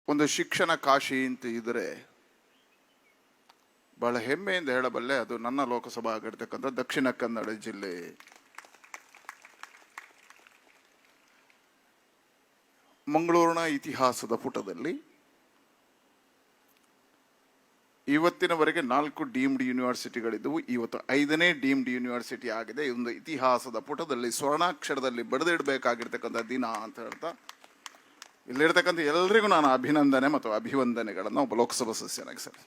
ಒಂದು ಶಿಕ್ಷಣ ಕಾಶಿ ಅಂತ ಇದ್ರೆ ಬಹಳ ಹೆಮ್ಮೆಯಿಂದ ಹೇಳಬಲ್ಲೆ, ಅದು ನನ್ನ ಲೋಕಸಭಾ ಆಗಿರ್ತಕ್ಕಂಥ ದಕ್ಷಿಣ ಕನ್ನಡ ಜಿಲ್ಲೆ. ಮಂಗಳೂರಿನ ಇತಿಹಾಸದ ಪುಟದಲ್ಲಿ ಇವತ್ತಿನವರೆಗೆ 4 ಡೀಮ್ಡ್ ಯೂನಿವರ್ಸಿಟಿಗಳಿದ್ದವು. ಇವತ್ತು 5ನೇ ಡೀಮ್ಡ್ ಯೂನಿವರ್ಸಿಟಿ ಆಗಿದೆ. ಒಂದು ಇತಿಹಾಸದ ಪುಟದಲ್ಲಿ ಸ್ವರ್ಣಾಕ್ಷರದಲ್ಲಿ ಬರೆದಿಡಬೇಕಾಗಿರ್ತಕ್ಕಂಥ ದಿನ ಅಂತ ಹೇಳ್ತಾ, ಇಲ್ಲಿರ್ತಕ್ಕಂಥ ಎಲ್ಲರಿಗೂ ನಾನು ಅಭಿನಂದನೆ ಮತ್ತು ಅಭಿವಂದನೆಗಳನ್ನು ಒಬ್ಬ ಲೋಕಸಭಾ ಸದಸ್ಯನಾಗಿ ಸರ್.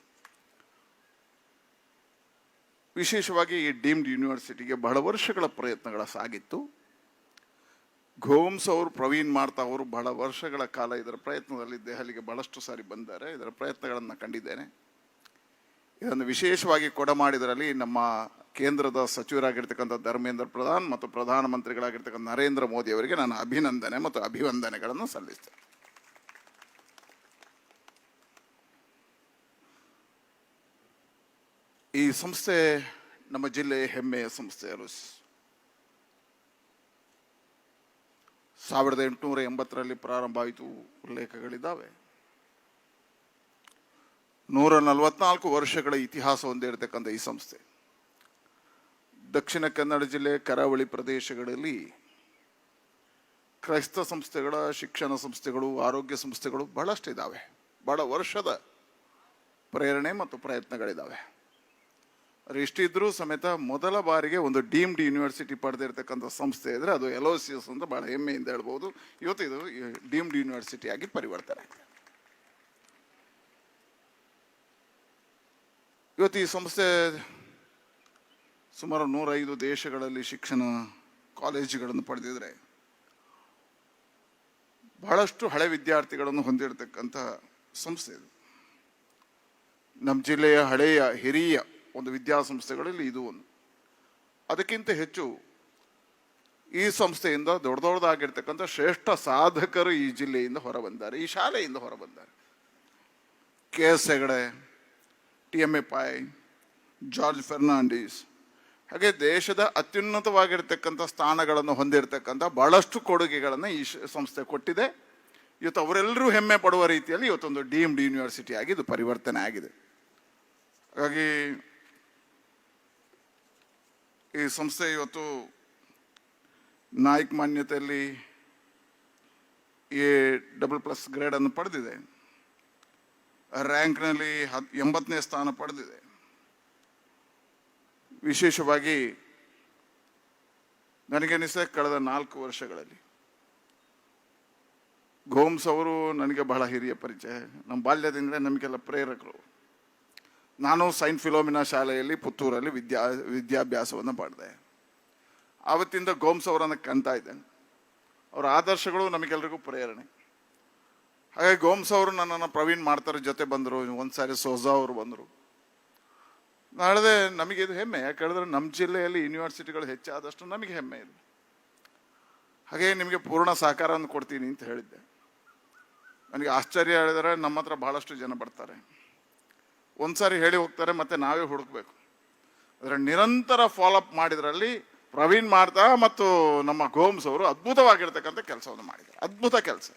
ವಿಶೇಷವಾಗಿ ಈ ಡೀಮ್ಡ್ ಯೂನಿವರ್ಸಿಟಿಗೆ ಬಹಳ ವರ್ಷಗಳ ಪ್ರಯತ್ನಗಳ ಸಾಗಿತ್ತು. ಗೋಮ್ಸ್ ಅವರು, ಪ್ರವೀಣ್ ಮಾರ್ತಾ ಅವರು ಬಹಳ ವರ್ಷಗಳ ಕಾಲ ಇದರ ಪ್ರಯತ್ನದಲ್ಲಿ ದೆಹಲಿಗೆ ಬಹಳಷ್ಟು ಸಾರಿ ಬಂದ್ದಾರೆ. ಇದರ ಪ್ರಯತ್ನಗಳನ್ನು ಕಂಡಿದ್ದೇನೆ. ಇದನ್ನು ವಿಶೇಷವಾಗಿ ಕೊಡಮಾಡಿದರಲ್ಲಿ ನಮ್ಮ ಕೇಂದ್ರದ ಸಚಿವರಾಗಿರ್ತಕ್ಕಂಥ ಧರ್ಮೇಂದ್ರ ಪ್ರಧಾನ್ ಮತ್ತು ಪ್ರಧಾನಮಂತ್ರಿಗಳಾಗಿರ್ತಕ್ಕಂಥ ನರೇಂದ್ರ ಮೋದಿ ಅವರಿಗೆ ನಾನು ಅಭಿನಂದನೆ ಮತ್ತು ಅಭಿವಂದನೆಗಳನ್ನು ಸಲ್ಲಿಸ್ತೇನೆ. ಈ ಸಂಸ್ಥೆ ನಮ್ಮ ಜಿಲ್ಲೆಯ ಹೆಮ್ಮೆಯ ಸಂಸ್ಥೆ. 1880ರಲ್ಲಿ ಪ್ರಾರಂಭ ಆಯಿತು. ಉಲ್ಲೇಖಗಳಿದ್ದಾವೆ. 144 ವರ್ಷಗಳ ಇತಿಹಾಸ ಹೊಂದಿರತಕ್ಕಂಥ ಈ ಸಂಸ್ಥೆ ದಕ್ಷಿಣ ಕನ್ನಡ ಜಿಲ್ಲೆ ಕರಾವಳಿ ಪ್ರದೇಶಗಳಲ್ಲಿ ಕ್ರೈಸ್ತ ಸಂಸ್ಥೆಗಳ, ಶಿಕ್ಷಣ ಸಂಸ್ಥೆಗಳು, ಆರೋಗ್ಯ ಸಂಸ್ಥೆಗಳು ಬಹಳಷ್ಟು ಇದ್ದಾವೆ. ಬಹಳ ವರ್ಷದ ಪ್ರೇರಣೆ ಮತ್ತು ಪ್ರಯತ್ನಗಳಿದ್ದಾವೆ. ಇಷ್ಟಿದ್ರೂ ಸಮೇತ ಮೊದಲ ಬಾರಿಗೆ ಒಂದು ಡೀಮ್ಡ್ ಯೂನಿವರ್ಸಿಟಿ ಪಡೆದಿರ್ತಕ್ಕಂಥ ಸಂಸ್ಥೆ ಇದ್ರೆ ಅದು LOCS ಅಂತ ಬಹಳ ಹೆಮ್ಮೆಯಿಂದ ಹೇಳ್ಬೋದು. ಇವತ್ತು ಇದು ಡೀಮ್ಡ್ ಯೂನಿವರ್ಸಿಟಿ ಆಗಿ ಪರಿವರ್ತನೆ ಆಗಿದೆ. ಇವತ್ತು ಈ ಸಂಸ್ಥೆ ಸುಮಾರು 105 ದೇಶಗಳಲ್ಲಿ ಶಿಕ್ಷಣ ಕಾಲೇಜುಗಳನ್ನು ಪಡೆದಿದ್ರೆ ಬಹಳಷ್ಟು ಹಳೆ ವಿದ್ಯಾರ್ಥಿಗಳನ್ನು ಹೊಂದಿರತಕ್ಕಂಥ ಸಂಸ್ಥೆ ಇದು. ನಮ್ಮ ಜಿಲ್ಲೆಯ ಹಳೆಯ ಹಿರಿಯ ಒಂದು ವಿದ್ಯಾಸಂಸ್ಥೆಗಳಲ್ಲಿ ಇದು ಒಂದು. ಅದಕ್ಕಿಂತ ಹೆಚ್ಚು ಈ ಸಂಸ್ಥೆಯಿಂದ ದೊಡ್ಡದಾಗಿರ್ತಕ್ಕಂಥ ಶ್ರೇಷ್ಠ ಸಾಧಕರು ಈ ಜಿಲ್ಲೆಯಿಂದ ಹೊರಬಂದಾರೆ, ಈ ಶಾಲೆಯಿಂದ ಹೊರಬಂದಾರೆ. KS ಹೆಗಡೆ, TMA ಪೈ, ಜಾರ್ಜ್ ಫೆರ್ನಾಂಡಿಸ್, ಹಾಗೆ ದೇಶದ ಅತ್ಯುನ್ನತವಾಗಿರ್ತಕ್ಕಂಥ ಸ್ಥಾನಗಳನ್ನು ಹೊಂದಿರತಕ್ಕಂಥ ಬಹಳಷ್ಟು ಕೊಡುಗೆಗಳನ್ನು ಈ ಸಂಸ್ಥೆ ಕೊಟ್ಟಿದೆ. ಇವತ್ತು ಅವರೆಲ್ಲರೂ ಹೆಮ್ಮೆ ಪಡುವ ರೀತಿಯಲ್ಲಿ ಇವತ್ತೊಂದು ಡೀಮ್ಡ್ ಯೂನಿವರ್ಸಿಟಿ ಆಗಿ ಇದು ಪರಿವರ್ತನೆ ಆಗಿದೆ. ಹಾಗಾಗಿ ಈ ಸಂಸ್ಥೆ ಇವತ್ತು ನಾಯ್ಕ್ ಮಾನ್ಯತೆಯಲ್ಲಿ A++ ಗ್ರೇಡನ್ನು ಪಡೆದಿದೆ. ರ್ಯಾಂಕ್ನಲ್ಲಿ 80ನೇ ಸ್ಥಾನ ಪಡೆದಿದೆ. ವಿಶೇಷವಾಗಿ ನನಗನಿಸಿದ ಕಳೆದ 4 ವರ್ಷಗಳಲ್ಲಿ ಗೋಮ್ಸ್ ಅವರು ನನಗೆ ಬಹಳ ಹಿರಿಯ ಪರಿಚಯ. ನಮ್ಮ ಬಾಲ್ಯದಿಂದಲೇ ನಮಗೆಲ್ಲ ಪ್ರೇರಕರು. ನಾನು ಸೈಂಟ್ ಫಿಲೋಮಿನಾ ಶಾಲೆಯಲ್ಲಿ ಪುತ್ತೂರಲ್ಲಿ ವಿದ್ಯಾಭ್ಯಾಸವನ್ನು ಮಾಡಿದೆ. ಆವತ್ತಿಂದ ಗೋಮ್ಸ್ ಅವರನ್ನು ಕಾಣ್ತಾ ಇದ್ದೇನೆ. ಅವರ ಆದರ್ಶಗಳು ನಮಗೆಲ್ಲರಿಗೂ ಪ್ರೇರಣೆ. ಹಾಗಾಗಿ ಗೋಮ್ಸ್ ಅವರು ನನ್ನನ್ನು ಪ್ರವೀಣ್ ಮಾಡ್ತಾರ ಜೊತೆ ಬಂದರು. ಒಂದು ಸಾರಿ ಸೋಜಾ ಅವರು ಬಂದರು. ನಾಳೆ ನಮಗೆ ಇದು ಹೆಮ್ಮೆ. ಯಾಕೆ ಹೇಳಿದ್ರೆ ನಮ್ಮ ಜಿಲ್ಲೆಯಲ್ಲಿ ಯೂನಿವರ್ಸಿಟಿಗಳು ಹೆಚ್ಚಾದಷ್ಟು ನಮಗೆ ಹೆಮ್ಮೆ ಇದೆ. ಹಾಗೆ ನಿಮಗೆ ಪೂರ್ಣ ಸಹಕಾರವನ್ನು ಕೊಡ್ತೀನಿ ಅಂತ ಹೇಳಿದ್ದೆ. ನನಗೆ ಆಶ್ಚರ್ಯ ಹೇಳಿದರೆ ನಮ್ಮ ಹತ್ರ ಬಹಳಷ್ಟು ಜನ ಬರ್ತಾರೆ, ಒಂದು ಸಾರಿ ಹೇಳಿ ಹೋಗ್ತಾರೆ, ಮತ್ತೆ ನಾವೇ ಹುಡುಕ್ಬೇಕು. ಅದರ ನಿರಂತರ ಫಾಲೋಅಪ್ ಮಾಡಿದ್ರಲ್ಲಿ ಪ್ರವೀಣ್ ಮಾರ್ತಾ ಮತ್ತು ನಮ್ಮ ಗೋಮ್ಸ್ ಅವರು ಅದ್ಭುತವಾಗಿರ್ತಕ್ಕಂಥ ಕೆಲಸವನ್ನು ಮಾಡಿದ್ದಾರೆ. ಅದ್ಭುತ ಕೆಲಸ.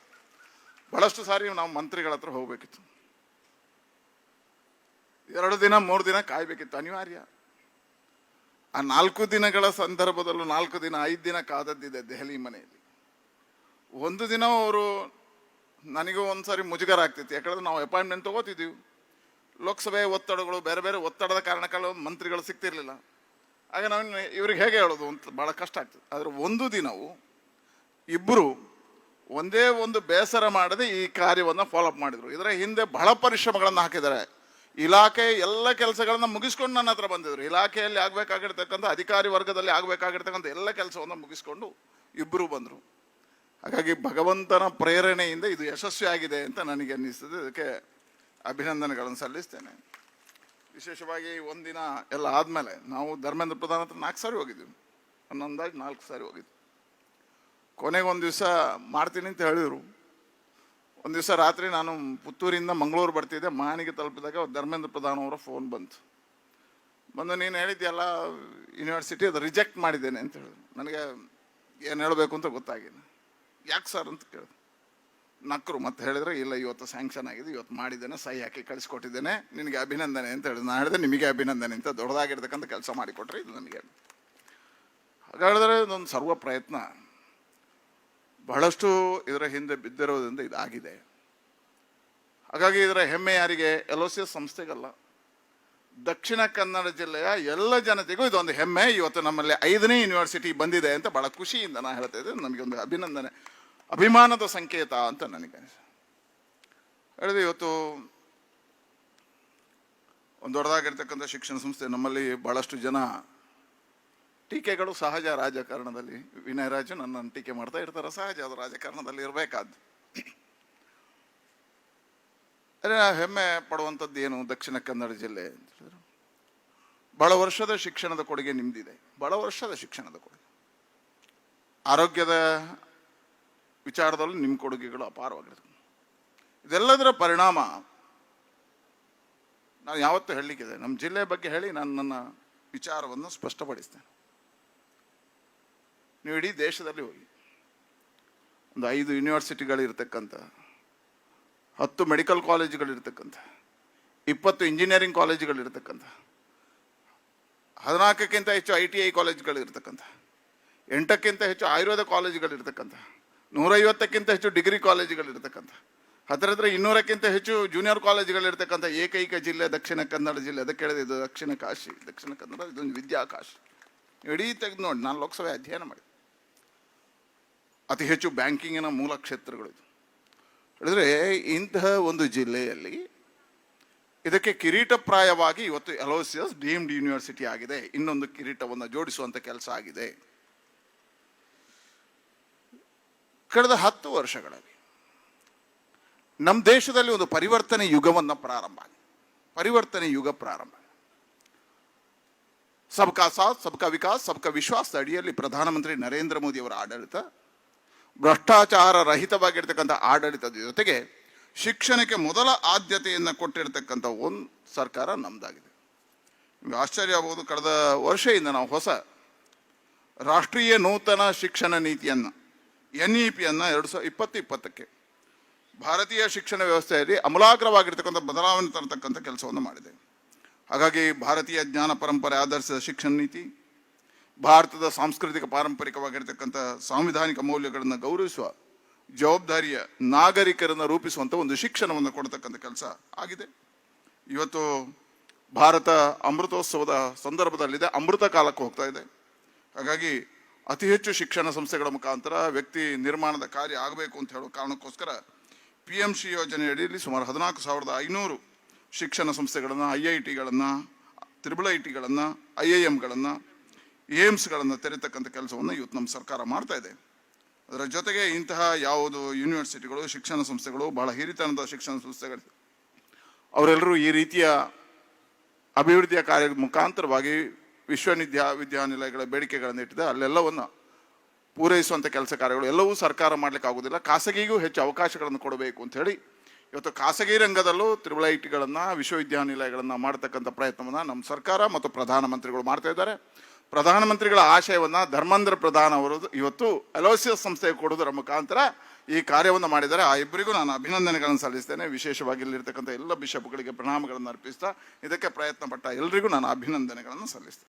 ಬಹಳಷ್ಟು ಸಾರಿ ನಾವು ಮಂತ್ರಿಗಳ ಹತ್ರ ಹೋಗ್ಬೇಕಿತ್ತು. 2 ದಿನ 3 ದಿನ ಕಾಯ್ಬೇಕಿತ್ತು, ಅನಿವಾರ್ಯ. ಆ 4 ದಿನಗಳ ಸಂದರ್ಭದಲ್ಲೂ 4 ದಿನ 5 ದಿನ ಕಾದದ್ದಿದೆ ದೆಹಲಿ ಮನೆಯಲ್ಲಿ. ಒಂದು ದಿನ ಅವರು ನನಗೂ ಒಂದ್ಸಾರಿ ಮುಜುಗರ ಆಗ್ತಿತ್ತು. ಯಾಕಂದ್ರೆ ನಾವು ಅಪಾಯಿಂಟ್ಮೆಂಟ್ ತಗೋತಿದ್ದೀವಿ. ಲೋಕಸಭೆ ಒತ್ತಡಗಳು, ಬೇರೆ ಬೇರೆ ಒತ್ತಡದ ಕಾರಣಕ್ಕಾಗಿ ಮಂತ್ರಿಗಳು ಸಿಗ್ತಿರ್ಲಿಲ್ಲ. ಆಗ ನಾವು ಇವ್ರಿಗೆ ಹೇಗೆ ಹೇಳೋದು ಅಂತ ಭಾಳ ಕಷ್ಟ ಆಗ್ತದೆ. ಆದರೆ ಒಂದು ದಿನವೂ ಇಬ್ಬರು ಒಂದೇ ಒಂದು ಬೇಸರ ಮಾಡದೆ ಈ ಕಾರ್ಯವನ್ನು ಫಾಲೋಅಪ್ ಮಾಡಿದರು. ಇದರ ಹಿಂದೆ ಬಹಳ ಪರಿಶ್ರಮಗಳನ್ನು ಹಾಕಿದ್ದಾರೆ. ಇಲಾಖೆ ಎಲ್ಲ ಕೆಲಸಗಳನ್ನು ಮುಗಿಸ್ಕೊಂಡು ನನ್ನ ಹತ್ರ ಬಂದಿದ್ರು. ಇಲಾಖೆಯಲ್ಲಿ ಆಗಬೇಕಾಗಿರ್ತಕ್ಕಂಥ, ಅಧಿಕಾರಿ ವರ್ಗದಲ್ಲಿ ಆಗಬೇಕಾಗಿರ್ತಕ್ಕಂಥ ಎಲ್ಲ ಕೆಲಸವನ್ನು ಮುಗಿಸ್ಕೊಂಡು ಇಬ್ಬರು ಬಂದರು. ಹಾಗಾಗಿ ಭಗವಂತನ ಪ್ರೇರಣೆಯಿಂದ ಇದು ಯಶಸ್ವಿಯಾಗಿದೆ ಅಂತ ನನಗೆ ಅನ್ನಿಸ್ತದೆ. ಇದಕ್ಕೆ ಅಭಿನಂದನೆಗಳನ್ನು ಸಲ್ಲಿಸ್ತೇನೆ. ವಿಶೇಷವಾಗಿ ಒಂದಿನ ಎಲ್ಲ ಆದಮೇಲೆ ನಾವು ಧರ್ಮೇಂದ್ರ ಪ್ರಧಾನ್ ಹತ್ರ 4 ಸಾರಿ ಹೋಗಿದ್ದೀವಿ. ನನ್ನ ಅಂದಾಜು 4 ಸಾರಿ ಹೋಗಿದ್ವಿ. ಕೊನೆಗೆ ಒಂದು ದಿವಸ ಮಾಡ್ತೀನಿ ಅಂತ ಹೇಳಿದರು. ಒಂದು ದಿವಸ ರಾತ್ರಿ ನಾನು ಪುತ್ತೂರಿಂದ ಮಂಗಳೂರು ಬರ್ತಿದ್ದೆ. ಮಾಣಿಗೆ ತಲುಪಿದಾಗ ಧರ್ಮೇಂದ್ರ ಪ್ರಧಾನ್ ಅವರ ಫೋನ್ ಬಂತು. ನೀನು ಹೇಳಿದ್ಯಲ್ಲ ಯೂನಿವರ್ಸಿಟಿ, ಅದು ರಿಜೆಕ್ಟ್ ಮಾಡಿದ್ದೇನೆ ಅಂತ ಹೇಳಿದ್ರು. ನನಗೆ ಏನು ಹೇಳಬೇಕು ಅಂತ ಗೊತ್ತಾಗಿಲ್ಲ. ಯಾಕೆ ಸರ್ ಅಂತ ಕೇಳಿದೆ. ನಕ್ಕರು. ಮತ್ತೆ ಹೇಳಿದ್ರೆ ಇಲ್ಲ, ಇವತ್ತು ಸ್ಯಾಂಕ್ಷನ್ ಆಗಿದೆ, ಇವತ್ತು ಮಾಡಿದ್ದೇನೆ, ಸಹಿ ಹಾಕಿ ಕಳಿಸ್ಕೊಟ್ಟಿದ್ದೇನೆ, ನಿನಗೆ ಅಭಿನಂದನೆ ಅಂತ ಹೇಳಿದ್ರು. ನಾನು ಹೇಳಿದೆ ನಿಮಗೆ ಅಭಿನಂದನೆ ಅಂತ, ದೊಡ್ಡದಾಗಿರ್ತಕ್ಕಂಥ ಕೆಲಸ ಮಾಡಿಕೊಟ್ರೆ ಇದು ನನಗೆ. ಹಾಗಾದರೆ ಇದೊಂದು ಸರ್ವ ಪ್ರಯತ್ನ ಬಹಳಷ್ಟು ಇದರ ಹಿಂದೆ ಬಿದ್ದಿರೋದ್ರಿಂದ ಇದಾಗಿದೆ. ಹಾಗಾಗಿ ಇದರ ಹೆಮ್ಮೆ ಯಾರಿಗೆ? LOCS ಸಂಸ್ಥೆಗಲ್ಲ, ದಕ್ಷಿಣ ಕನ್ನಡ ಜಿಲ್ಲೆಯ ಎಲ್ಲ ಜನತೆಗೂ ಇದೊಂದು ಹೆಮ್ಮೆ. ಇವತ್ತು ನಮ್ಮಲ್ಲಿ 5ನೇ ಯೂನಿವರ್ಸಿಟಿ ಬಂದಿದೆ ಅಂತ ಬಹಳ ಖುಷಿಯಿಂದ ನಾನು ಹೇಳ್ತಾ ಇದ್ದೆ. ನಮಗೆ ಒಂದು ಅಭಿನಂದನೆ, ಅಭಿಮಾನದ ಸಂಕೇತ ಅಂತ ನನಗೆ ಹೇಳಿದೆ. ಇವತ್ತು ಒಂದು ದೊಡ್ಡದಾಗಿರ್ತಕ್ಕಂಥ ಶಿಕ್ಷಣ ಸಂಸ್ಥೆ, ನಮ್ಮಲ್ಲಿ ಬಹಳಷ್ಟು ಜನ ಟೀಕೆಗಳು ಸಹಜ ರಾಜಕಾರಣದಲ್ಲಿ. ವಿನಯ್ ರಾಜು ನನ್ನನ್ನು ಟೀಕೆ ಮಾಡ್ತಾ ಇರ್ತಾರೆ, ಸಹಜ, ಅದು ರಾಜಕಾರಣದಲ್ಲಿ ಇರಬೇಕಾದ್ದು. ಅದೇ ಹೆಮ್ಮೆ ಪಡುವಂಥದ್ದು ಏನು? ದಕ್ಷಿಣ ಕನ್ನಡ ಜಿಲ್ಲೆ ಅಂತ ಹೇಳಿದ್ರು, ಬಹಳ ವರ್ಷದ ಶಿಕ್ಷಣದ ಕೊಡುಗೆ ನಿಮ್ದಿದೆ, ಬಹಳ ವರ್ಷದ ಶಿಕ್ಷಣದ ಕೊಡುಗೆ. ಆರೋಗ್ಯದ ವಿಚಾರದಲ್ಲೂ ನಿಮ್ಮ ಕೊಡುಗೆಗಳು ಅಪಾರವಾಗಿರ್ತದೆ. ಇದೆಲ್ಲದರ ಪರಿಣಾಮ ನಾನು ಯಾವತ್ತೂ ಹೇಳಲಿಕ್ಕಿದೆ. ನಮ್ಮ ಜಿಲ್ಲೆ ಬಗ್ಗೆ ಹೇಳಿ ನಾನು ನನ್ನ ವಿಚಾರವನ್ನು ಸ್ಪಷ್ಟಪಡಿಸ್ತೇನೆ. ನೀವು ಇಡೀ ದೇಶದಲ್ಲಿ ಹೋಗಿ, ಒಂದು 5 ಯೂನಿವರ್ಸಿಟಿಗಳಿರ್ತಕ್ಕಂಥ, 10 ಮೆಡಿಕಲ್ ಕಾಲೇಜುಗಳಿರ್ತಕ್ಕಂಥ, 20 ಇಂಜಿನಿಯರಿಂಗ್ ಕಾಲೇಜುಗಳಿರ್ತಕ್ಕಂಥ, 14ಕ್ಕಿಂತ ಹೆಚ್ಚು ITI ಕಾಲೇಜುಗಳಿರ್ತಕ್ಕಂಥ, 8ಕ್ಕಿಂತ ಹೆಚ್ಚು ಆಯುರ್ವೇದ ಕಾಲೇಜುಗಳಿರ್ತಕ್ಕಂಥ, 150ಕ್ಕಿಂತ ಹೆಚ್ಚು ಡಿಗ್ರಿ ಕಾಲೇಜುಗಳಿರ್ತಕ್ಕಂಥ, ಹತ್ತಿರ 200ಕ್ಕಿಂತ ಹೆಚ್ಚು ಜೂನಿಯರ್ ಕಾಲೇಜುಗಳಿರ್ತಕ್ಕಂಥ ಏಕೈಕ ಜಿಲ್ಲೆ ದಕ್ಷಿಣ ಕನ್ನಡ ಜಿಲ್ಲೆ. ಅದಕ್ಕೆ ಹೇಳಿದೆ ಇದು ದಕ್ಷಿಣ ಕಾಶಿ, ದಕ್ಷಿಣ ಕನ್ನಡ ಇದೊಂದು ವಿದ್ಯಾಕಾಶಿ. ಇಡೀ ತೆಗೆದು ನೋಡಿ, ನಾನು ಲೋಕಸಭೆ ಅಧ್ಯಯನ ಮಾಡಿದೆ. ಅತಿ ಹೆಚ್ಚು ಬ್ಯಾಂಕಿಂಗಿನ ಮೂಲ ಕ್ಷೇತ್ರಗಳಿದು. ಹೇಳಿದ್ರೆ ಇಂತಹ ಒಂದು ಜಿಲ್ಲೆಯಲ್ಲಿ ಇದಕ್ಕೆ ಕಿರೀಟಪ್ರಾಯವಾಗಿ ಇವತ್ತು LOCS ಡೀಮ್ಡ್ ಯೂನಿವರ್ಸಿಟಿ ಆಗಿದೆ. ಇನ್ನೊಂದು ಕಿರೀಟವನ್ನು ಜೋಡಿಸುವಂಥ ಕೆಲಸ ಆಗಿದೆ. ಕಳೆದ 10 ವರ್ಷಗಳಲ್ಲಿ ನಮ್ಮ ದೇಶದಲ್ಲಿ ಒಂದು ಪರಿವರ್ತನೆ ಯುಗವನ್ನು ಪರಿವರ್ತನೆ ಯುಗ ಪ್ರಾರಂಭ. ಸಬ್ಕಾ ಸಾಥ್ ಸಬ್ಕಾ ವಿಕಾಸ್ ಸಬ್ಕಾ ವಿಶ್ವಾಸದ ಅಡಿಯಲ್ಲಿ ಪ್ರಧಾನಮಂತ್ರಿ ನರೇಂದ್ರ ಮೋದಿ ಅವರ ಆಡಳಿತ, ಭ್ರಷ್ಟಾಚಾರ ರಹಿತವಾಗಿರ್ತಕ್ಕಂಥ ಆಡಳಿತದ ಜೊತೆಗೆ ಶಿಕ್ಷಣಕ್ಕೆ ಮೊದಲ ಆದ್ಯತೆಯನ್ನು ಕೊಟ್ಟಿರ್ತಕ್ಕಂಥ ಒಂದು ಸರ್ಕಾರ ನಮ್ಮದಾಗಿದೆ. ನಿಮಗೆ ಆಶ್ಚರ್ಯ ಆಗ್ಬೋದು, ಕಳೆದ ವರ್ಷದಿಂದ ನಾವು ಹೊಸ ರಾಷ್ಟ್ರೀಯ ನೂತನ ಶಿಕ್ಷಣ ನೀತಿಯನ್ನು NEP-ಯನ್ನು 2020 ಭಾರತೀಯ ಶಿಕ್ಷಣ ವ್ಯವಸ್ಥೆಯಲ್ಲಿ ಅಮೂಲಾಗ್ರವಾಗಿರ್ತಕ್ಕಂಥ ಬದಲಾವಣೆ ತರತಕ್ಕಂಥ ಕೆಲಸವನ್ನು ಮಾಡಿದೆ. ಹಾಗಾಗಿ ಭಾರತೀಯ ಜ್ಞಾನ ಪರಂಪರೆ ಆಧರಿಸಿದ ಶಿಕ್ಷಣ ನೀತಿ, ಭಾರತದ ಸಾಂಸ್ಕೃತಿಕ ಪಾರಂಪರಿಕವಾಗಿರ್ತಕ್ಕಂಥ ಸಾಂವಿಧಾನಿಕ ಮೌಲ್ಯಗಳನ್ನು ಗೌರವಿಸುವ ಜವಾಬ್ದಾರಿಯ ನಾಗರಿಕರನ್ನು ರೂಪಿಸುವಂಥ ಒಂದು ಶಿಕ್ಷಣವನ್ನು ಕೊಡ್ತಕ್ಕಂಥ ಕೆಲಸ ಆಗಿದೆ. ಇವತ್ತು ಭಾರತ ಅಮೃತೋತ್ಸವದ ಸಂದರ್ಭದಲ್ಲಿದೆ, ಅಮೃತ ಕಾಲಕ್ಕೆ ಹೋಗ್ತಾ ಇದೆ. ಹಾಗಾಗಿ ಅತಿ ಹೆಚ್ಚು ಶಿಕ್ಷಣ ಸಂಸ್ಥೆಗಳ ಮುಖಾಂತರ ವ್ಯಕ್ತಿ ನಿರ್ಮಾಣದ ಕಾರ್ಯ ಆಗಬೇಕು ಅಂತ ಹೇಳೋ ಕಾರಣಕ್ಕೋಸ್ಕರ PMC ಯೋಜನೆ ಅಡಿಯಲ್ಲಿ ಸುಮಾರು 14,500 ಶಿಕ್ಷಣ ಸಂಸ್ಥೆಗಳನ್ನು, IIT-ಗಳನ್ನು, IIIT-ಗಳನ್ನು, IIM-ಗಳನ್ನು, ಏಮ್ಸ್ಗಳನ್ನು ತೆರೆತಕ್ಕಂಥ ಕೆಲಸವನ್ನು ಇವತ್ತು ನಮ್ಮ ಸರ್ಕಾರ ಮಾಡ್ತಾ ಇದೆ. ಅದರ ಜೊತೆಗೆ ಇಂತಹ ಯಾವುದು ಯೂನಿವರ್ಸಿಟಿಗಳು, ಶಿಕ್ಷಣ ಸಂಸ್ಥೆಗಳು, ಬಹಳ ಹಿರಿತನದ ಶಿಕ್ಷಣ ಸಂಸ್ಥೆಗಳು, ಅವರೆಲ್ಲರೂ ಈ ರೀತಿಯ ಅಭಿವೃದ್ಧಿಯ ಕಾರ್ಯದ ಮುಖಾಂತರವಾಗಿ ವಿಶ್ವವಿದ್ಯಾನಿಲಯಗಳ ಬೇಡಿಕೆಗಳನ್ನು ಇಟ್ಟಿದೆ. ಅಲ್ಲೆಲ್ಲವನ್ನು ಪೂರೈಸುವಂಥ ಕೆಲಸ ಕಾರ್ಯಗಳು ಎಲ್ಲವೂ ಸರ್ಕಾರ ಮಾಡಲಿಕ್ಕೆ ಆಗೋದಿಲ್ಲ. ಖಾಸಗಿಗೂ ಹೆಚ್ಚು ಅವಕಾಶಗಳನ್ನು ಕೊಡಬೇಕು ಅಂತ ಹೇಳಿ ಇವತ್ತು ಖಾಸಗಿ ರಂಗದಲ್ಲೂ IIT-ಗಳನ್ನು, ವಿಶ್ವವಿದ್ಯಾನಿಲಯಗಳನ್ನು ಮಾಡತಕ್ಕಂಥ ಪ್ರಯತ್ನವನ್ನು ನಮ್ಮ ಸರ್ಕಾರ ಮತ್ತು ಪ್ರಧಾನಮಂತ್ರಿಗಳು ಮಾಡ್ತಾ ಇದ್ದಾರೆ. ಪ್ರಧಾನಮಂತ್ರಿಗಳ ಆಶಯವನ್ನು ಧರ್ಮೇಂದ್ರ ಪ್ರಧಾನ್ ಅವರು ಇವತ್ತು LOCS ಸಂಸ್ಥೆಗೆ ಕೊಡುವುದರ ಮುಖಾಂತರ ಈ ಕಾರ್ಯವನ್ನು ಮಾಡಿದ್ದಾರೆ. ಆ ಇಬ್ಬರಿಗೂ ನಾನು ಅಭಿನಂದನೆಗಳನ್ನು ಸಲ್ಲಿಸ್ತೇನೆ. ವಿಶೇಷವಾಗಿ ಇಲ್ಲಿರ್ತಕ್ಕಂಥ ಎಲ್ಲ ಬಿಷಪ್ಗಳಿಗೆ ಪ್ರಣಾಮಗಳನ್ನು ಅರ್ಪಿಸ್ತಾ ಇದಕ್ಕೆ ಪ್ರಯತ್ನ ಪಟ್ಟ ಎಲ್ಲರಿಗೂ ನಾನು ಅಭಿನಂದನೆಗಳನ್ನು ಸಲ್ಲಿಸ್ತೇನೆ.